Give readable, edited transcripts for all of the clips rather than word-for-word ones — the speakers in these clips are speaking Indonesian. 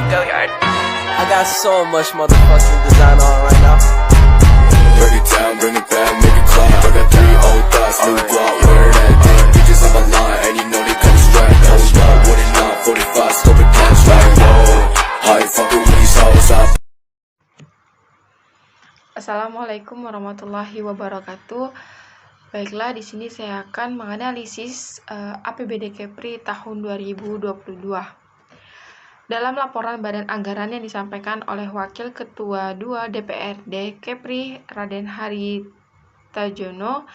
go yard. I got so much motherfucking design on right now. Break it down, bring it back, make it clap. I got 3 old thoughts, new block, where that damn bitches on my line, and you know they come straight. Hold up, what it not, 45, scope it down, straight. Whoa, how you fucking with these hoes up? Assalamualaikum warahmatullahi wabarakatuh. Baiklah, di sini saya akan menganalisis APBD Kepri tahun 2022. Dalam laporan Badan Anggaran yang disampaikan oleh Wakil Ketua 2 DPRD Kepri Raden Haritajono,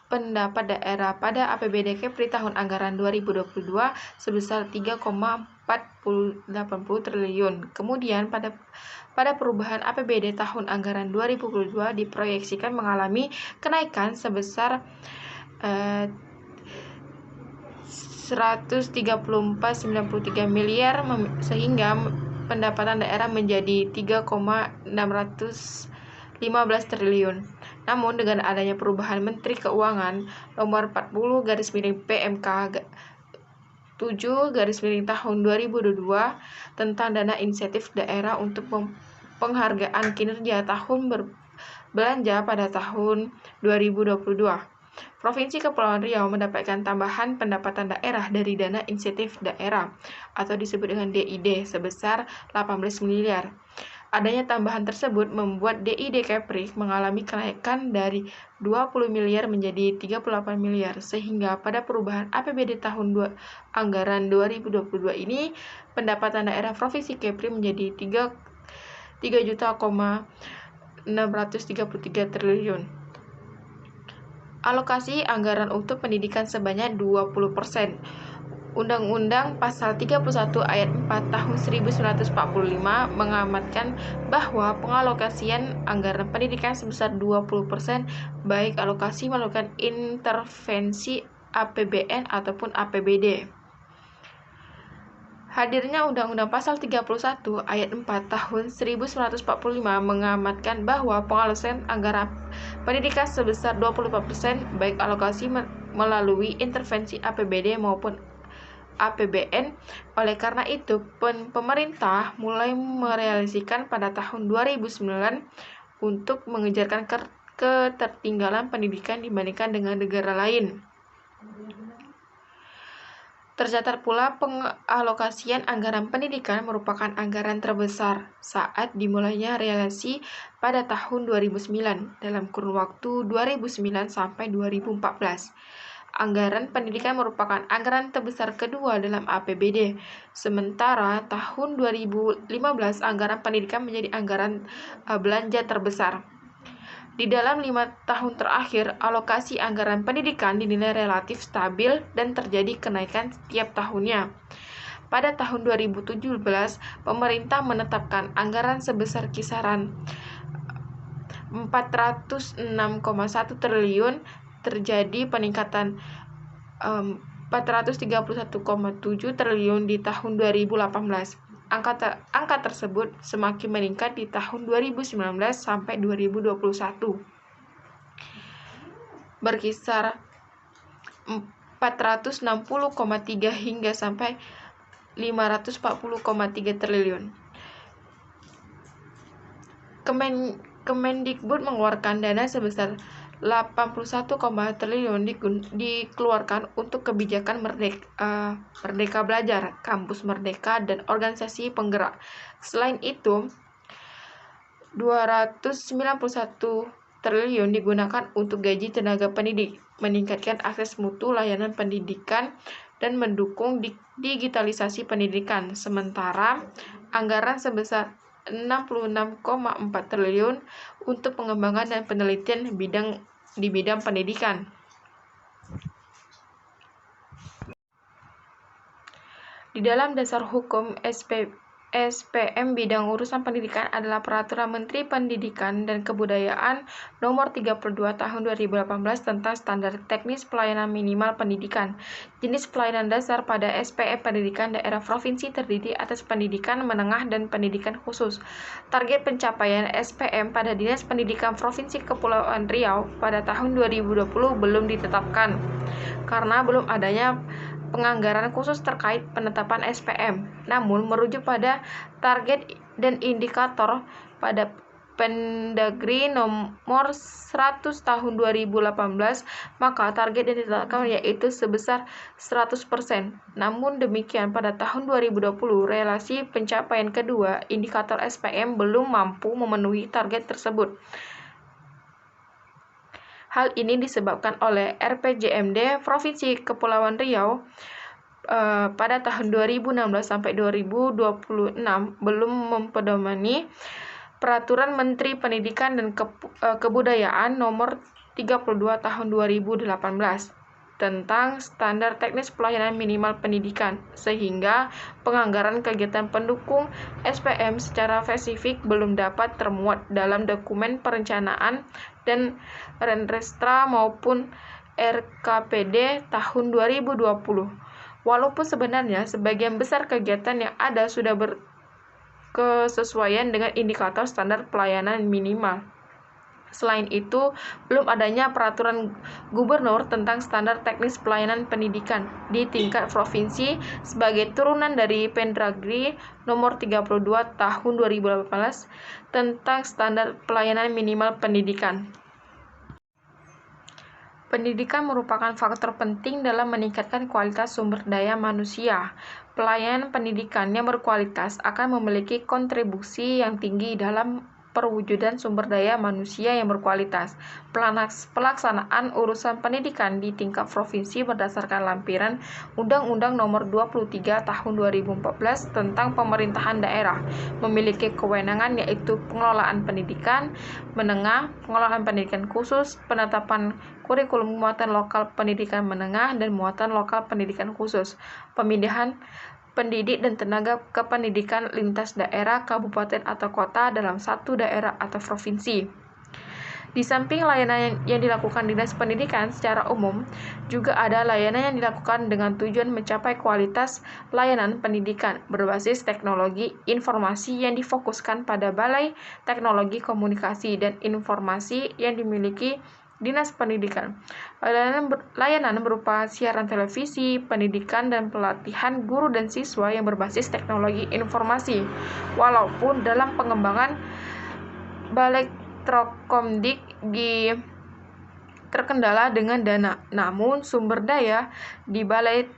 pendapat daerah pada APBD Kepri tahun anggaran 2022 sebesar 3,80 triliun. Kemudian pada perubahan APBD tahun anggaran 2022 diproyeksikan mengalami kenaikan sebesar 134,93 miliar sehingga pendapatan daerah menjadi 3,615 triliun. Namun dengan adanya perubahan Menteri Keuangan nomor 40/PMK 7/tahun 2022 tentang dana insentif daerah untuk penghargaan kinerja tahun berbelanja pada tahun 2022. Provinsi Kepulauan Riau mendapatkan tambahan pendapatan daerah dari dana insentif daerah atau disebut dengan DID sebesar 18 miliar. Adanya tambahan tersebut membuat DID Kepri mengalami kenaikan dari 20 miliar menjadi 38 miliar, sehingga pada perubahan APBD tahun anggaran 2022 ini pendapatan daerah Provinsi Kepri menjadi 3,633 triliun. Alokasi anggaran untuk pendidikan sebanyak 20%. Undang-Undang Pasal 31 Ayat 4 Tahun 1945 mengamatkan bahwa pengalokasian anggaran pendidikan sebesar 20% baik alokasi melakukan intervensi APBN ataupun APBD. Hadirnya Undang-Undang Pasal 31 Ayat 4 Tahun 1945 mengamatkan bahwa pengalokasian anggaran pendidikan sebesar 24% baik alokasi melalui intervensi APBD maupun APBN. Oleh karena itu, pemerintah mulai merealisasikan pada tahun 2009 untuk mengejarkan ketertinggalan pendidikan dibandingkan dengan negara lain. Tercatat pula pengalokasian anggaran pendidikan merupakan anggaran terbesar saat dimulainya realisasi pada tahun 2009 dalam kurun waktu 2009 sampai 2014. Anggaran pendidikan merupakan anggaran terbesar kedua dalam APBD. Sementara tahun 2015 anggaran pendidikan menjadi anggaran belanja terbesar. Di dalam 5 tahun terakhir, alokasi anggaran pendidikan dinilai relatif stabil dan terjadi kenaikan setiap tahunnya. Pada tahun 2017, pemerintah menetapkan anggaran sebesar kisaran 406,1 triliun, terjadi peningkatan 431,7 triliun di tahun 2018. Angka tersebut semakin meningkat di tahun 2019 sampai 2021. Berkisar 460,3 hingga sampai 540,3 triliun. Kemendikbud mengeluarkan dana sebesar 81, triliun dikeluarkan untuk kebijakan Merdeka Belajar, Kampus Merdeka, dan organisasi penggerak. Selain itu, 291 triliun digunakan untuk gaji tenaga pendidik, meningkatkan akses mutu layanan pendidikan, dan mendukung digitalisasi pendidikan. Sementara anggaran sebesar 66,4 triliun untuk pengembangan dan penelitian di bidang pendidikan. Di dalam dasar hukum SPM bidang urusan pendidikan adalah Peraturan Menteri Pendidikan dan Kebudayaan Nomor 32 Tahun 2018 tentang standar teknis pelayanan minimal pendidikan. Jenis pelayanan dasar pada SPM pendidikan daerah provinsi terdiri atas pendidikan menengah dan pendidikan khusus. Target pencapaian SPM pada Dinas Pendidikan Provinsi Kepulauan Riau pada tahun 2020 belum ditetapkan karena belum adanya penganggaran khusus terkait penetapan SPM, namun merujuk pada target dan indikator pada Pendagri nomor 100 tahun 2018, maka target yang ditetapkan yaitu sebesar 100%. Namun demikian, pada tahun 2020, relasi pencapaian kedua indikator SPM belum mampu memenuhi target tersebut. Hal ini disebabkan oleh RPJMD Provinsi Kepulauan Riau pada tahun 2016 sampai 2026 belum mempedomani Peraturan Menteri Pendidikan dan Kebudayaan Nomor 32 Tahun 2018 tentang Standar Teknis Pelayanan Minimal Pendidikan, sehingga penganggaran kegiatan pendukung SPM secara spesifik belum dapat termuat dalam dokumen perencanaan dan Renrestra maupun RKPD tahun 2020. Walaupun sebenarnya sebagian besar kegiatan yang ada sudah berkesesuaian dengan indikator standar pelayanan minimal. Selain itu, belum adanya peraturan gubernur tentang standar teknis pelayanan pendidikan di tingkat provinsi sebagai turunan dari Pendagri nomor 32 tahun 2018 tentang standar pelayanan minimal pendidikan. Pendidikan merupakan faktor penting dalam meningkatkan kualitas sumber daya manusia. Pelayanan pendidikan yang berkualitas akan memiliki kontribusi yang tinggi dalam perwujudan sumber daya manusia yang berkualitas. Pelaksanaan urusan pendidikan di tingkat provinsi berdasarkan lampiran Undang-Undang Nomor 23 Tahun 2014 tentang Pemerintahan Daerah memiliki kewenangan yaitu pengelolaan pendidikan menengah, pengelolaan pendidikan khusus, penetapan kurikulum muatan lokal pendidikan menengah dan muatan lokal pendidikan khusus, pemindahan pendidik dan tenaga kependidikan lintas daerah, kabupaten atau kota dalam satu daerah atau provinsi. Di samping layanan yang dilakukan Dinas Pendidikan secara umum, juga ada layanan yang dilakukan dengan tujuan mencapai kualitas layanan pendidikan berbasis teknologi informasi yang difokuskan pada Balai Teknologi Komunikasi dan Informasi yang dimiliki Dinas Pendidikan. Layanan berupa siaran televisi, pendidikan dan pelatihan guru dan siswa yang berbasis teknologi informasi. Walaupun dalam pengembangan Balai Trokomdik terkendala dengan dana, namun sumber daya di Balai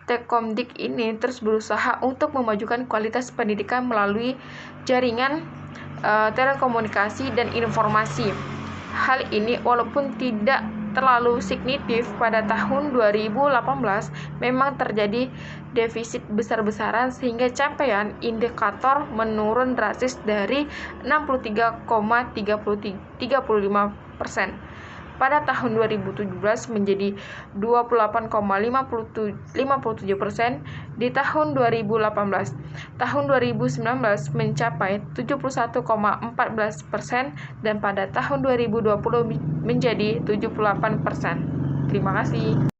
Tekomdik ini terus berusaha untuk memajukan kualitas pendidikan melalui jaringan telekomunikasi dan informasi. Hal ini walaupun tidak terlalu signifikan pada tahun 2018 memang terjadi defisit besar-besaran sehingga capaian indikator menurun drastis dari 63,35% pada tahun 2017 menjadi 28,57% di tahun 2018. Tahun 2019 mencapai 71,14% dan pada tahun 2020 menjadi 78%. Terima kasih.